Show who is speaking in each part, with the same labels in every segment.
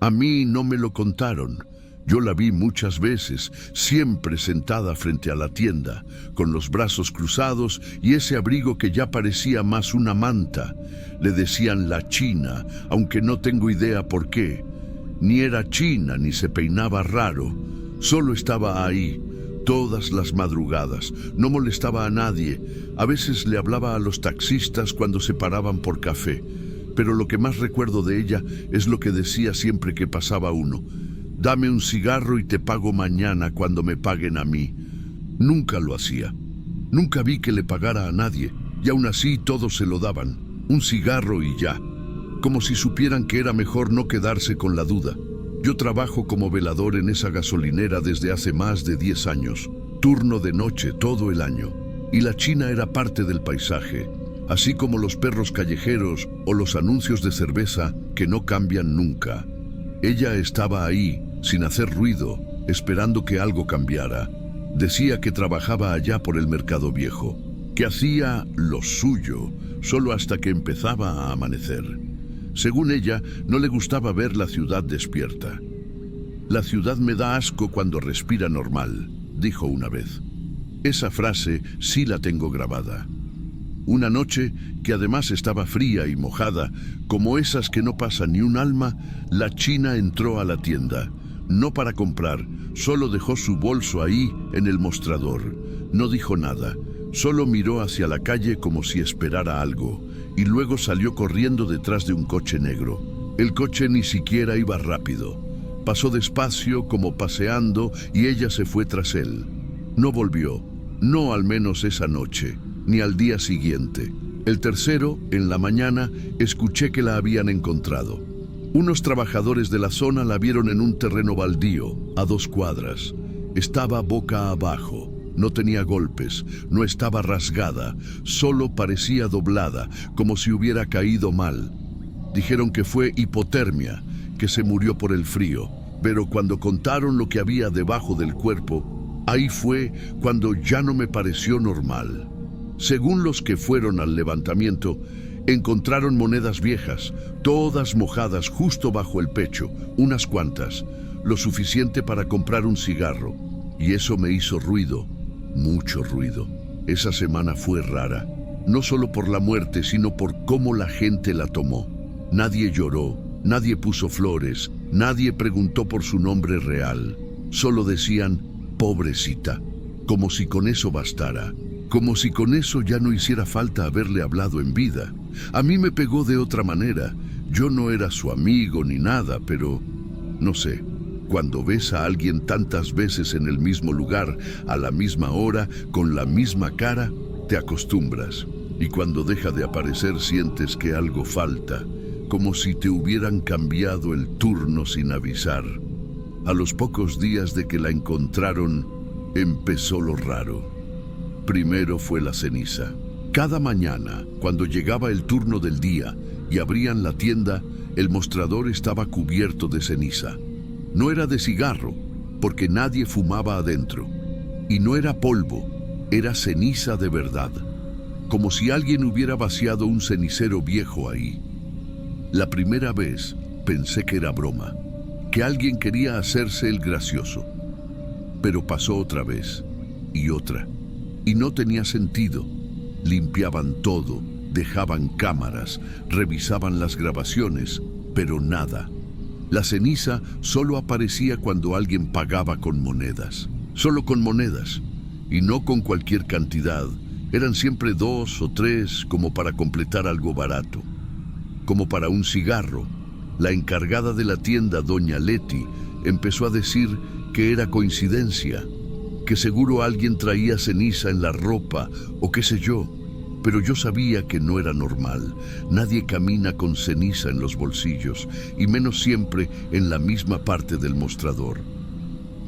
Speaker 1: A mí no me lo contaron. Yo la vi muchas veces, siempre sentada frente a la tienda, con los brazos cruzados y ese abrigo que ya parecía más una manta. Le decían la China, aunque no tengo idea por qué. Ni era china ni se peinaba raro, solo estaba ahí, todas las madrugadas, no molestaba a nadie. A veces le hablaba a los taxistas cuando se paraban por café, pero lo que más recuerdo de ella es lo que decía siempre que pasaba uno: dame un cigarro y te pago mañana cuando me paguen a mí. Nunca lo hacía, nunca vi que le pagara a nadie, y aún así todos se lo daban, un cigarro y ya, como si supieran que era mejor no quedarse con la duda. Yo trabajo como velador en esa gasolinera desde hace más de 10 años, turno de noche todo el año, y la China era parte del paisaje, así como los perros callejeros o los anuncios de cerveza que no cambian nunca. Ella estaba ahí, sin hacer ruido, esperando que algo cambiara. Decía que trabajaba allá por el Mercado Viejo, que hacía lo suyo, solo hasta que empezaba a amanecer. Según ella, no le gustaba ver la ciudad despierta. La ciudad me da asco cuando respira normal, dijo una vez. Esa frase sí la tengo grabada. Una noche, que además estaba fría y mojada, como esas que no pasa ni un alma, la China entró a la tienda. No para comprar, solo dejó su bolso ahí en el mostrador. No dijo nada, solo miró hacia la calle como si esperara algo, y luego salió corriendo detrás de un coche negro. El coche ni siquiera iba rápido. Pasó despacio, como paseando, y ella se fue tras él. No volvió, no al menos esa noche, ni al día siguiente. El tercero, en la mañana, escuché que la habían encontrado. Unos trabajadores de la zona la vieron en un terreno baldío, a 2 cuadras. Estaba boca abajo. No tenía golpes, no estaba rasgada, solo parecía doblada, como si hubiera caído mal. Dijeron que fue hipotermia, que se murió por el frío, pero cuando contaron lo que había debajo del cuerpo, ahí fue cuando ya no me pareció normal. Según los que fueron al levantamiento, encontraron monedas viejas, todas mojadas justo bajo el pecho, unas cuantas, lo suficiente para comprar un cigarro, y eso me hizo ruido. Mucho ruido. Esa semana fue rara, no solo por la muerte, sino por cómo la gente la tomó. Nadie lloró, nadie puso flores, nadie preguntó por su nombre real. Solo decían, pobrecita, como si con eso bastara, como si con eso ya no hiciera falta haberle hablado en vida. A mí me pegó de otra manera. Yo no era su amigo ni nada, pero no sé. Cuando ves a alguien tantas veces en el mismo lugar, a la misma hora, con la misma cara, te acostumbras. Y cuando deja de aparecer sientes que algo falta, como si te hubieran cambiado el turno sin avisar. A los pocos días de que la encontraron, empezó lo raro. Primero fue la ceniza. Cada mañana, cuando llegaba el turno del día y abrían la tienda, el mostrador estaba cubierto de ceniza. No era de cigarro, porque nadie fumaba adentro. Y no era polvo, era ceniza de verdad. Como si alguien hubiera vaciado un cenicero viejo ahí. La primera vez pensé que era broma, que alguien quería hacerse el gracioso. Pero pasó otra vez, y otra. Y no tenía sentido. Limpiaban todo, dejaban cámaras, revisaban las grabaciones, pero nada. La ceniza solo aparecía cuando alguien pagaba con monedas. Solo con monedas. Y no con cualquier cantidad. Eran siempre 2 o 3 como para completar algo barato. Como para un cigarro. La encargada de la tienda, doña Leti, empezó a decir que era coincidencia. Que seguro alguien traía ceniza en la ropa o qué sé yo. Pero yo sabía que no era normal. Nadie camina con ceniza en los bolsillos, y menos siempre en la misma parte del mostrador.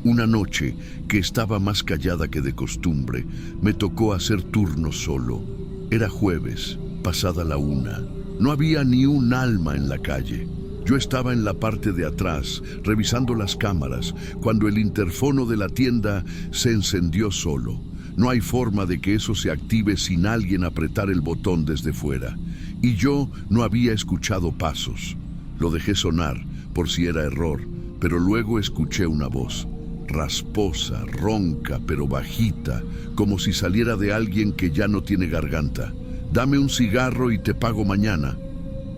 Speaker 1: Una noche, que estaba más callada que de costumbre, me tocó hacer turno solo. Era jueves, pasada la 1. No había ni un alma en la calle. Yo estaba en la parte de atrás, revisando las cámaras, cuando el interfono de la tienda se encendió solo. No hay forma de que eso se active sin alguien apretar el botón desde fuera. Y yo no había escuchado pasos. Lo dejé sonar, por si era error, pero luego escuché una voz, rasposa, ronca, pero bajita, como si saliera de alguien que ya no tiene garganta. «Dame un cigarro y te pago mañana».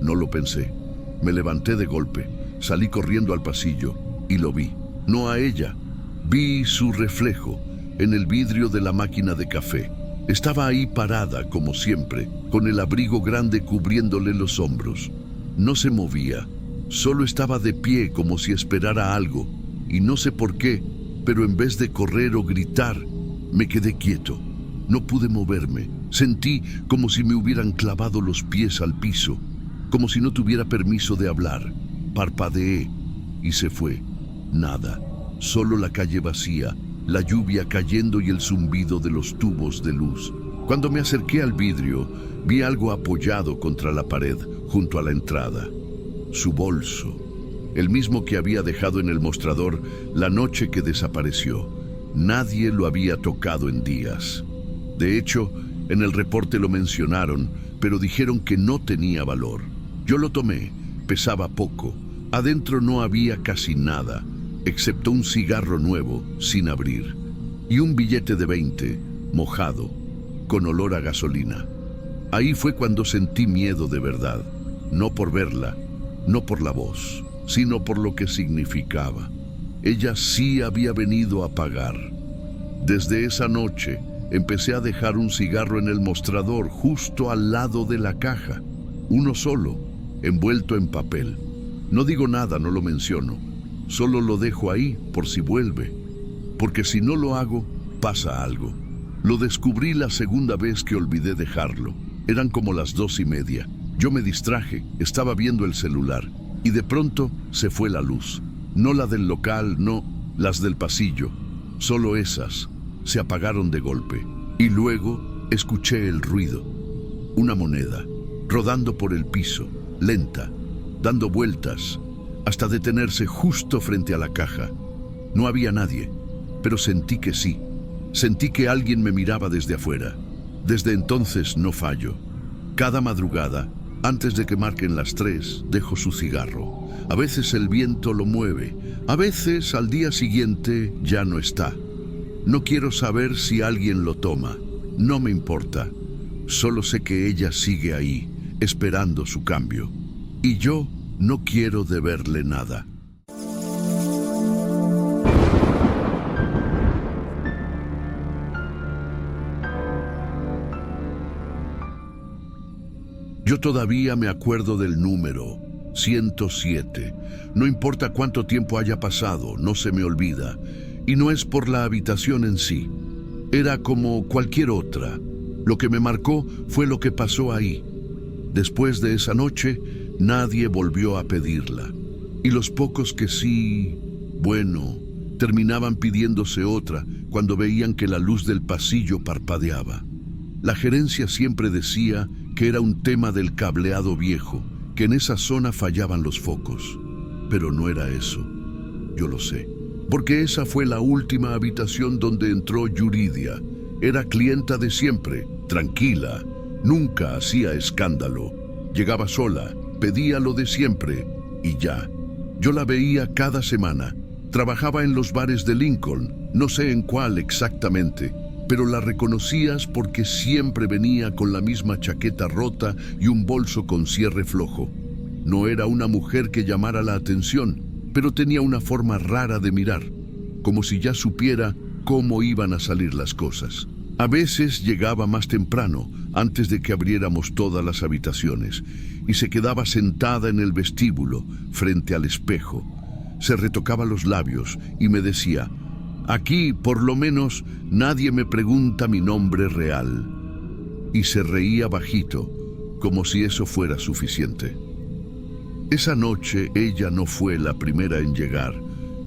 Speaker 1: No lo pensé. Me levanté de golpe, salí corriendo al pasillo y lo vi. No a ella, vi su reflejo en el vidrio de la máquina de café. Estaba ahí parada, como siempre, con el abrigo grande cubriéndole los hombros. No se movía, solo estaba de pie como si esperara algo, y no sé por qué, pero en vez de correr o gritar, me quedé quieto. No pude moverme. Sentí como si me hubieran clavado los pies al piso, como si no tuviera permiso de hablar. Parpadeé y se fue. Nada, solo la calle vacía, la lluvia cayendo y el zumbido de los tubos de luz. Cuando me acerqué al vidrio, vi algo apoyado contra la pared junto a la entrada. Su bolso, el mismo que había dejado en el mostrador la noche que desapareció. Nadie lo había tocado en días. De hecho, en el reporte lo mencionaron, pero dijeron que no tenía valor. Yo lo tomé, pesaba poco. Adentro no había casi nada, excepto un cigarro nuevo, sin abrir, y un billete de 20, mojado, con olor a gasolina. Ahí fue cuando sentí miedo de verdad, no por verla, no por la voz, sino por lo que significaba. Ella sí había venido a pagar. Desde esa noche, empecé a dejar un cigarro en el mostrador, justo al lado de la caja. Uno solo, envuelto en papel. No digo nada, no lo menciono. Solo lo dejo ahí por si vuelve. Porque si no lo hago, pasa algo. Lo descubrí la segunda vez que olvidé dejarlo. Eran como las 2:30. Yo me distraje, estaba viendo el celular. Y de pronto se fue la luz. No la del local, no, las del pasillo. Solo esas se apagaron de golpe. Y luego escuché el ruido. Una moneda, rodando por el piso, lenta, dando vueltas, hasta detenerse justo frente a la caja. No había nadie, pero sentí que sí. Sentí que alguien me miraba desde afuera. Desde entonces no fallo. Cada madrugada, antes de que marquen las 3, dejo su cigarro. A veces el viento lo mueve, a veces al día siguiente ya no está. No quiero saber si alguien lo toma, no me importa. Solo sé que ella sigue ahí, esperando su cambio. Y yo no quiero deberle nada. Yo todavía me acuerdo del número, 107. No importa cuánto tiempo haya pasado, no se me olvida. Y no es por la habitación en sí. Era como cualquier otra. Lo que me marcó fue lo que pasó ahí. Después de esa noche, nadie volvió a pedirla. Y los pocos que sí, bueno, terminaban pidiéndose otra cuando veían que la luz del pasillo parpadeaba. La gerencia siempre decía que era un tema del cableado viejo, que en esa zona fallaban los focos. Pero no era eso. Yo lo sé. Porque esa fue la última habitación donde entró Yuridia. Era clienta de siempre, tranquila, nunca hacía escándalo. Llegaba sola, pedía lo de siempre y ya. Yo la veía cada semana. Trabajaba en los bares de Lincoln, no sé en cuál exactamente, pero la reconocías porque siempre venía con la misma chaqueta rota y un bolso con cierre flojo. No era una mujer que llamara la atención, pero tenía una forma rara de mirar, como si ya supiera cómo iban a salir las cosas. A veces llegaba más temprano, antes de que abriéramos todas las habitaciones, y se quedaba sentada en el vestíbulo, frente al espejo. Se retocaba los labios y me decía: «Aquí, por lo menos, nadie me pregunta mi nombre real». Y se reía bajito, como si eso fuera suficiente. Esa noche ella no fue la primera en llegar.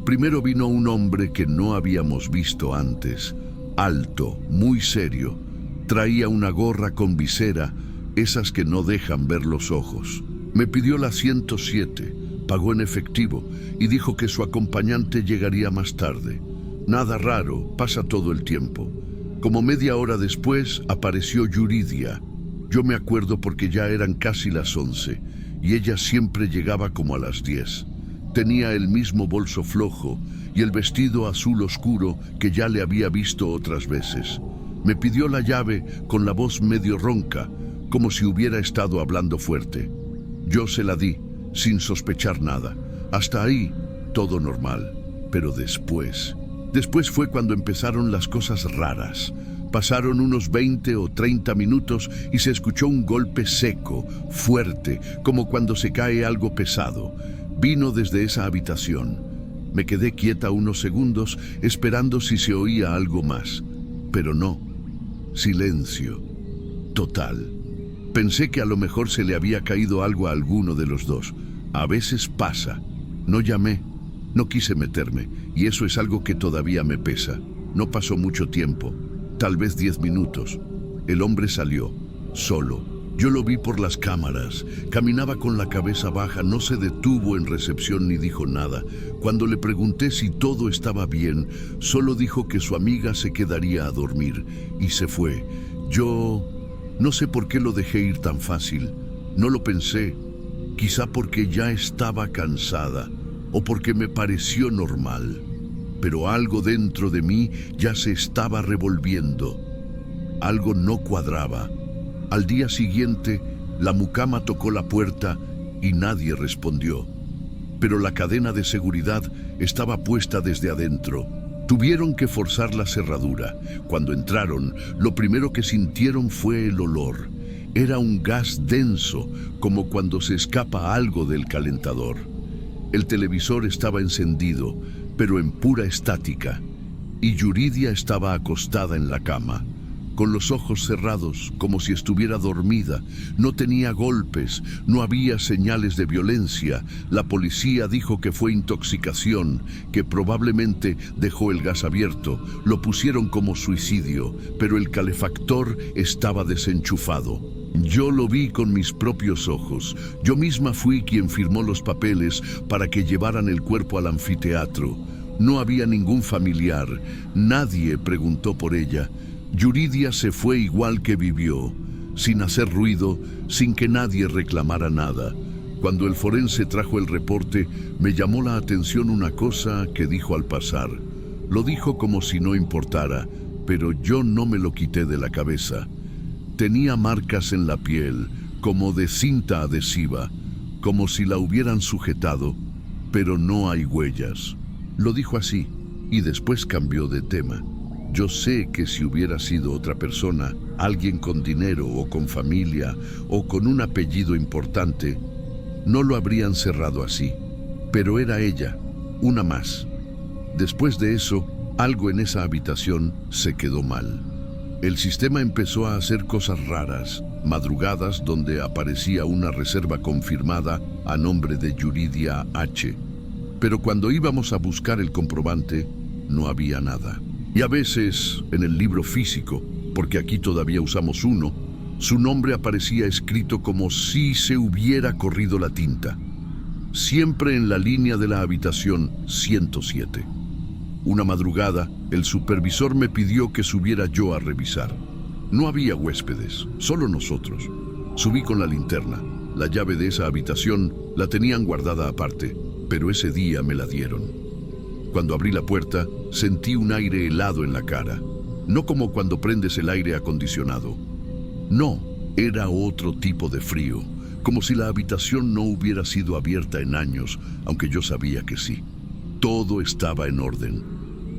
Speaker 1: Primero vino un hombre que no habíamos visto antes, alto, muy serio. Traía una gorra con visera, esas que no dejan ver los ojos. Me pidió la 107, pagó en efectivo y dijo que su acompañante llegaría más tarde. Nada raro, pasa todo el tiempo. Como media hora después apareció Yuridia. Yo me acuerdo porque ya eran casi las 11 y ella siempre llegaba como a las 10. Tenía el mismo bolso flojo y el vestido azul oscuro que ya le había visto otras veces. Me pidió la llave con la voz medio ronca, como si hubiera estado hablando fuerte. Yo se la di, sin sospechar nada. Hasta ahí, todo normal. Pero después fue cuando empezaron las cosas raras. Pasaron unos 20 o 30 minutos y se escuchó un golpe seco, fuerte, como cuando se cae algo pesado. Vino desde esa habitación. Me quedé quieta unos segundos esperando si se oía algo más. Pero no. Silencio. Total. Pensé que a lo mejor se le había caído algo a alguno de los dos. A veces pasa. No llamé. No quise meterme. Y eso es algo que todavía me pesa. No pasó mucho tiempo. Tal vez 10 minutos. El hombre salió. Solo. Yo lo vi por las cámaras. Caminaba con la cabeza baja, no se detuvo en recepción ni dijo nada. Cuando le pregunté si todo estaba bien, solo dijo que su amiga se quedaría a dormir y se fue. Yo no sé por qué lo dejé ir tan fácil. No lo pensé. Quizá porque ya estaba cansada o porque me pareció normal. Pero algo dentro de mí ya se estaba revolviendo. Algo no cuadraba. Al día siguiente, la mucama tocó la puerta y nadie respondió. Pero la cadena de seguridad estaba puesta desde adentro. Tuvieron que forzar la cerradura. Cuando entraron, lo primero que sintieron fue el olor. Era un gas denso, como cuando se escapa algo del calentador. El televisor estaba encendido, pero en pura estática, y Yuridia estaba acostada en la cama, con los ojos cerrados, como si estuviera dormida. No tenía golpes, no había señales de violencia. La policía dijo que fue intoxicación, que probablemente dejó el gas abierto. Lo pusieron como suicidio, pero el calefactor estaba desenchufado. Yo lo vi con mis propios ojos. Yo misma fui quien firmó los papeles para que llevaran el cuerpo al anfiteatro. No había ningún familiar. Nadie preguntó por ella. Yuridia se fue igual que vivió, sin hacer ruido, sin que nadie reclamara nada. Cuando el forense trajo el reporte, me llamó la atención una cosa que dijo al pasar. Lo dijo como si no importara, pero yo no me lo quité de la cabeza. Tenía marcas en la piel, como de cinta adhesiva, como si la hubieran sujetado, pero no hay huellas. Lo dijo así, y después cambió de tema. Yo sé que si hubiera sido otra persona, alguien con dinero o con familia o con un apellido importante, no lo habrían cerrado así. Pero era ella, una más. Después de eso, algo en esa habitación se quedó mal. El sistema empezó a hacer cosas raras, madrugadas donde aparecía una reserva confirmada a nombre de Yuridia H. Pero cuando íbamos a buscar el comprobante, no había nada. Y a veces, en el libro físico, porque aquí todavía usamos uno, su nombre aparecía escrito como si se hubiera corrido la tinta. Siempre en la línea de la habitación 107. Una madrugada, el supervisor me pidió que subiera yo a revisar. No había huéspedes, solo nosotros. Subí con la linterna. La llave de esa habitación la tenían guardada aparte, pero ese día me la dieron. Cuando abrí la puerta, sentí un aire helado en la cara. No como cuando prendes el aire acondicionado. No, era otro tipo de frío, como si la habitación no hubiera sido abierta en años, aunque yo sabía que sí. Todo estaba en orden,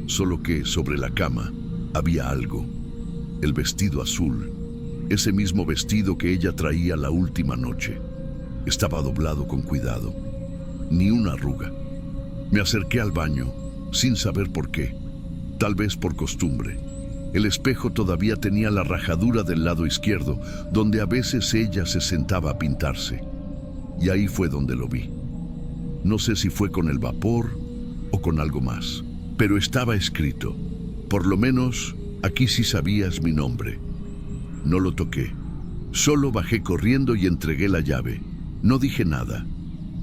Speaker 1: solo que sobre la cama había algo. El vestido azul, ese mismo vestido que ella traía la última noche. Estaba doblado con cuidado, ni una arruga. Me acerqué al baño, sin saber por qué, tal vez por costumbre. El espejo todavía tenía la rajadura del lado izquierdo, donde a veces ella se sentaba a pintarse. Y ahí fue donde lo vi. No sé si fue con el vapor o con algo más, pero estaba escrito. Por lo menos, aquí sí sabías mi nombre. No lo toqué. Solo bajé corriendo y entregué la llave. No dije nada.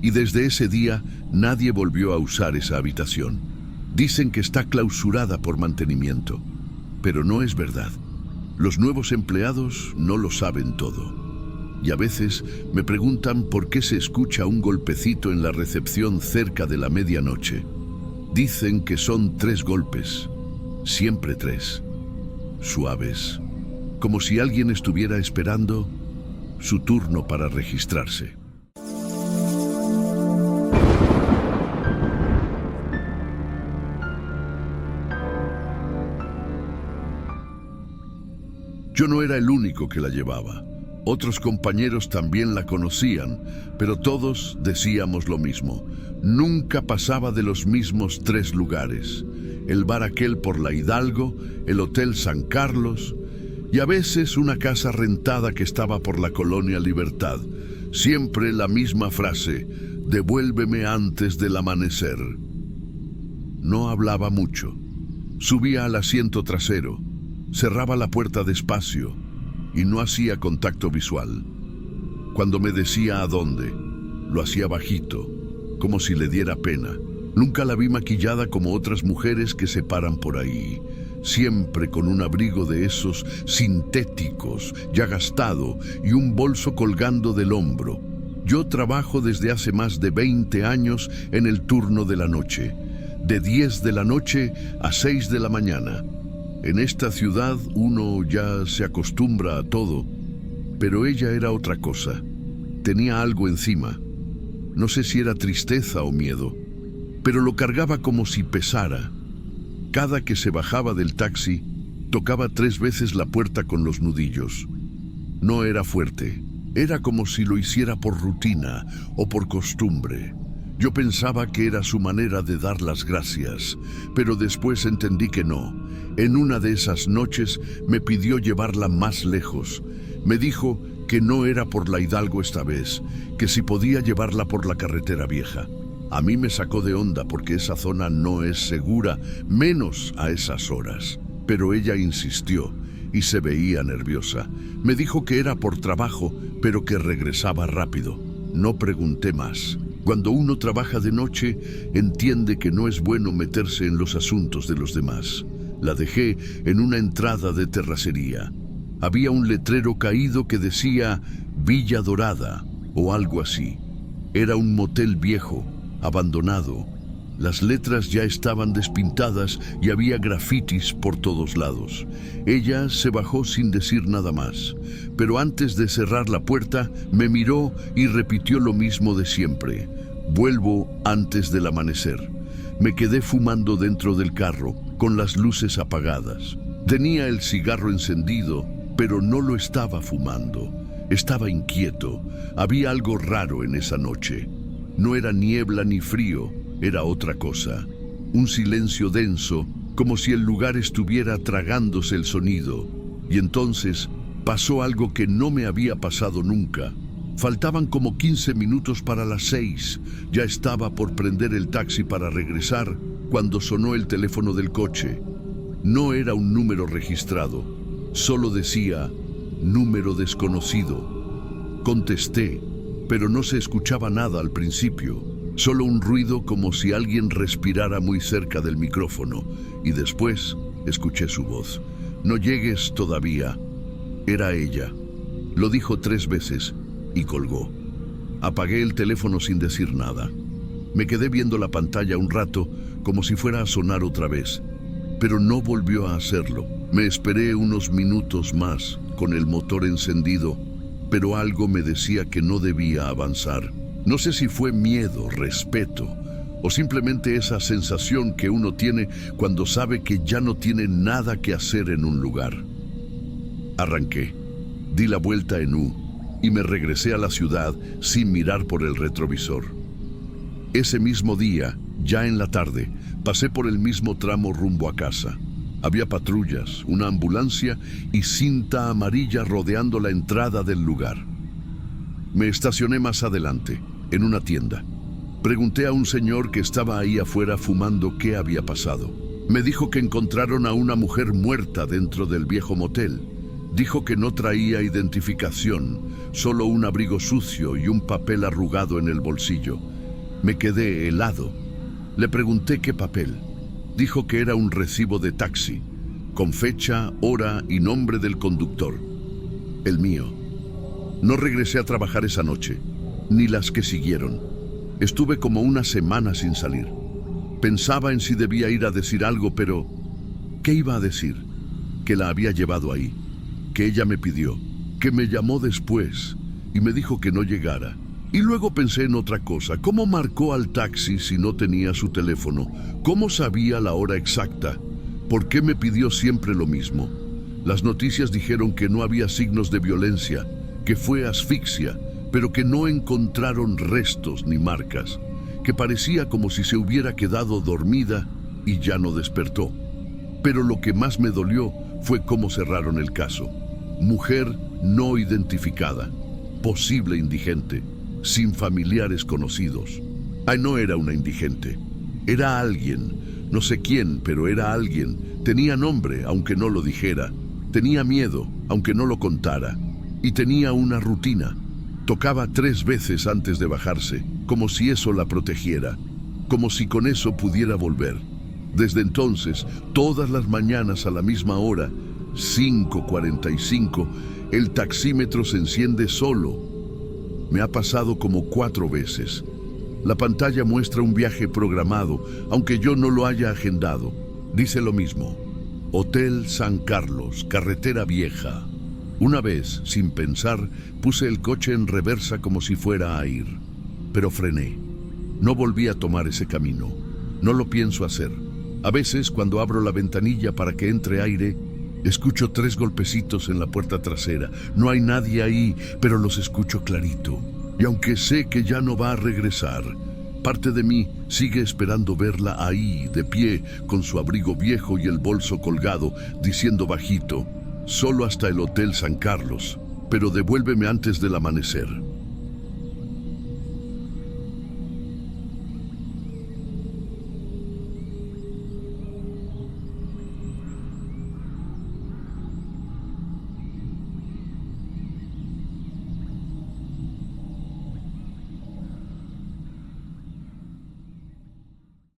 Speaker 1: Y desde ese día, nadie volvió a usar esa habitación. Dicen que está clausurada por mantenimiento, pero no es verdad. Los nuevos empleados no lo saben todo. Y a veces me preguntan por qué se escucha un golpecito en la recepción cerca de la medianoche. Dicen que son 3 golpes, siempre 3, suaves, como si alguien estuviera esperando su turno para registrarse. Yo no era el único que la llevaba. Otros compañeros también la conocían, pero todos decíamos lo mismo. Nunca pasaba de los mismos 3 lugares. El bar aquel por la Hidalgo, el Hotel San Carlos y a veces una casa rentada que estaba por la Colonia Libertad. Siempre la misma frase: devuélveme antes del amanecer. No hablaba mucho. Subía al asiento trasero, cerraba la puerta despacio y no hacía contacto visual. Cuando me decía a dónde, lo hacía bajito, como si le diera pena. Nunca la vi maquillada como otras mujeres que se paran por ahí, siempre con un abrigo de esos sintéticos, ya gastado, y un bolso colgando del hombro. Yo trabajo desde hace más de 20 años en el turno de la noche, de 10 de la noche a 6 de la mañana. En esta ciudad uno ya se acostumbra a todo, pero ella era otra cosa. Tenía algo encima. No sé si era tristeza o miedo, pero lo cargaba como si pesara. Cada que se bajaba del taxi, tocaba 3 veces la puerta con los nudillos. No era fuerte, era como si lo hiciera por rutina o por costumbre. Yo pensaba que era su manera de dar las gracias, pero después entendí que no. En una de esas noches me pidió llevarla más lejos. Me dijo que no era por la Hidalgo esta vez, que si podía llevarla por la carretera vieja. A mí me sacó de onda porque esa zona no es segura, menos a esas horas. Pero ella insistió y se veía nerviosa. Me dijo que era por trabajo, pero que regresaba rápido. No pregunté más. Cuando uno trabaja de noche, entiende que no es bueno meterse en los asuntos de los demás. La dejé en una entrada de terracería. Había un letrero caído que decía Villa Dorada o algo así. Era un motel viejo, abandonado. Las letras ya estaban despintadas y había grafitis por todos lados. Ella se bajó sin decir nada más, pero antes de cerrar la puerta me miró y repitió lo mismo de siempre: vuelvo antes del amanecer. Me quedé fumando dentro del carro, con las luces apagadas. Tenía el cigarro encendido, pero no lo estaba fumando. Estaba inquieto. Había algo raro en esa noche. No era niebla ni frío, era otra cosa. Un silencio denso, como si el lugar estuviera tragándose el sonido. Y entonces pasó algo que no me había pasado nunca. Faltaban como 15 minutos para las 6. Ya estaba por prender el taxi para regresar cuando sonó el teléfono del coche. No era un número registrado, solo decía número desconocido. Contesté, pero no se escuchaba nada al principio, solo un ruido como si alguien respirara muy cerca del micrófono, y después escuché su voz. No llegues todavía. Era ella. Lo dijo 3 veces y colgó. Apagué el teléfono sin decir nada. Me quedé viendo la pantalla un rato, como si fuera a sonar otra vez, pero no volvió a hacerlo. Me esperé unos minutos más, con el motor encendido, pero algo me decía que no debía avanzar. No sé si fue miedo, respeto, o simplemente esa sensación que uno tiene cuando sabe que ya no tiene nada que hacer en un lugar. Arranqué, di la vuelta en U y me regresé a la ciudad sin mirar por el retrovisor. Ese mismo día, ya en la tarde, pasé por el mismo tramo rumbo a casa. Había patrullas, una ambulancia y cinta amarilla rodeando la entrada del lugar. Me estacioné más adelante, en una tienda. Pregunté a un señor que estaba ahí afuera fumando qué había pasado. Me dijo que encontraron a una mujer muerta dentro del viejo motel. Dijo que no traía identificación, solo un abrigo sucio y un papel arrugado en el bolsillo. Me quedé helado. Le pregunté qué papel. Dijo que era un recibo de taxi, con fecha, hora y nombre del conductor. El mío. No regresé a trabajar esa noche, ni las que siguieron. Estuve como una semana sin salir. Pensaba en si debía ir a decir algo, pero ¿qué iba a decir? Que la había llevado ahí, que ella me pidió, que me llamó después y me dijo que no llegara. Y luego pensé en otra cosa. ¿Cómo marcó al taxi si no tenía su teléfono? ¿Cómo sabía la hora exacta? ¿Por qué me pidió siempre lo mismo? Las noticias dijeron que no había signos de violencia, que fue asfixia, pero que no encontraron restos ni marcas, que parecía como si se hubiera quedado dormida y ya no despertó. Pero lo que más me dolió fue cómo cerraron el caso. Mujer no identificada, posible indigente, sin familiares conocidos. Ay, no era una indigente, era alguien, no sé quién, pero era alguien. Tenía nombre, aunque no lo dijera. Tenía miedo, aunque no lo contara. Y tenía una rutina. Tocaba 3 veces antes de bajarse, como si eso la protegiera, como si con eso pudiera volver. Desde entonces, todas las mañanas a la misma hora, 5:45, el taxímetro se enciende solo. Me ha pasado como 4 veces. La pantalla muestra un viaje programado, aunque yo no lo haya agendado. Dice lo mismo. Hotel San Carlos, carretera vieja. Una vez, sin pensar, puse el coche en reversa como si fuera a ir. Pero frené. No volví a tomar ese camino. No lo pienso hacer. A veces, cuando abro la ventanilla para que entre aire, escucho 3 golpecitos en la puerta trasera. No hay nadie ahí, pero los escucho clarito. Y aunque sé que ya no va a regresar, parte de mí sigue esperando verla ahí, de pie, con su abrigo viejo y el bolso colgado, diciendo bajito, solo hasta el Hotel San Carlos, pero devuélveme antes del amanecer.